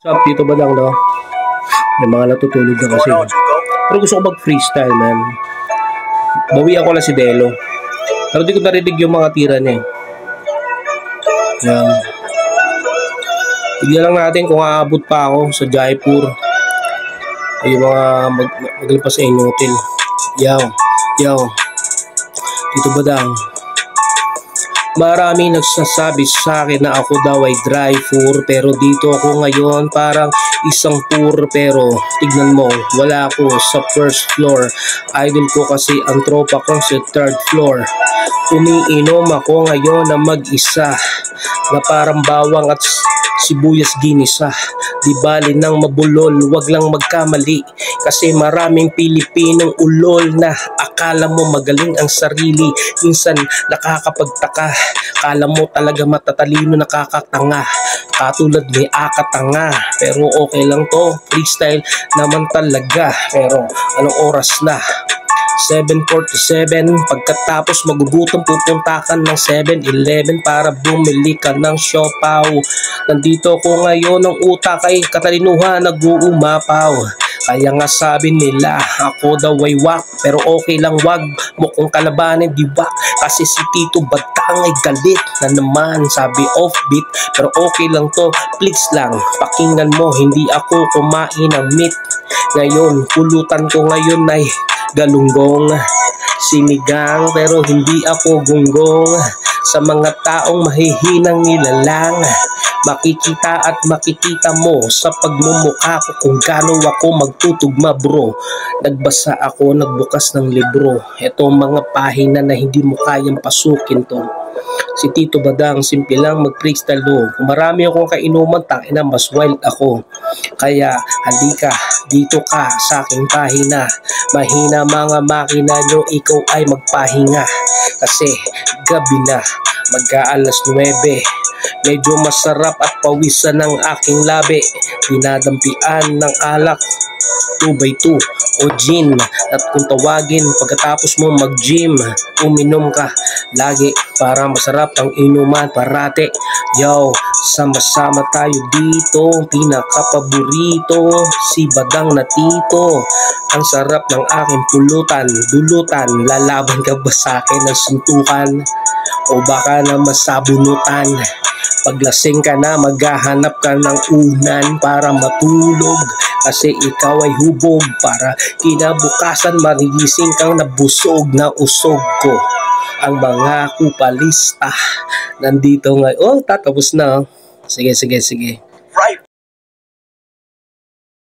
What's up, dito ba lang, no? May mga natutulog na kasi. Pero gusto ko mag-freestyle, man. Bawi ako lang si Delo. Pero di ko narinig yung mga tira niya. Yan. Tignan lang natin kung aabot pa ako sa Jaipur. Ay, yung mga maglalpas sa Inotil. Yaw. Dito ba lang? Marami nagsasabi sa akin na ako daw ay dry four, pero dito ako ngayon parang isang poor. Pero tignan mo, wala ako sa first floor. Idol ko kasi ang tropa ko sa third floor. Umiinom ako ngayon na mag-isa, na parang bawang at sibuyas ginisa. Di bali nang mabulol, wag lang magkamali, kasi maraming Pilipinong ulol na akala mo magaling ang sarili. Minsan nakakapagtaka, akala mo talaga matatalino, nakakatanga. Katulad ni Akatanga, pero okay lang to, freestyle naman talaga. Pero anong oras na? 7:47, pagkatapos magugutom pupunta ka ng 7-Eleven para bumili ka ng siopaw. Nandito ko ngayon, ang utak ay katalinuhan nag-uumapaw. Kaya nga sabi nila ako daw ay wak, pero okay lang, wag mo kong kalabanin, di ba? Kasi si Tito Badang ay galit na naman, sabi offbeat, pero okay lang to, please lang pakinggan mo, hindi ako kumain ng meat. Ngayon pulutan ko ngayon ay galunggong, sinigang, pero hindi ako gunggong. Sa mga taong mahihinang nilalang, makikita at makikita mo sa pagmumukha ko kung gaano ako magtutugma, bro. Nagbasa ako, nagbukas ng libro. Ito mga pahina na hindi mo kayang pasukin to. Si Tito Badang, simple lang mag-freestyle do. Kung marami akong kainuman, tangina mas wild ako. Kaya halika, dito ka sa aking pahina. Mahina mga makina nyo, ikaw ay magpahinga. Kasi gabi na, mag-aalas 9. Medyo masarap at pawisan ng aking labi. Dinadampian ng alak 2x2 o gin. At kung tawagin pagkatapos mo mag-gym, uminom ka lagi para masarap ang inuman parate. Yo, sama-sama tayo dito, pinaka-paborito, si Badang na Tito. Ang sarap ng aking pulutan, dulutan. Lalaban ka ba sa akin ng suntukan? O baka na masabunutan? Paglasing ka na, maghahanap ka ng unan para matulog, kasi ikaw ay hubog. Para kinabukasan marigising kang nabusog na usog ko. Ang mga kupalista nandito ngayon. Oh, tatapos na. Sige.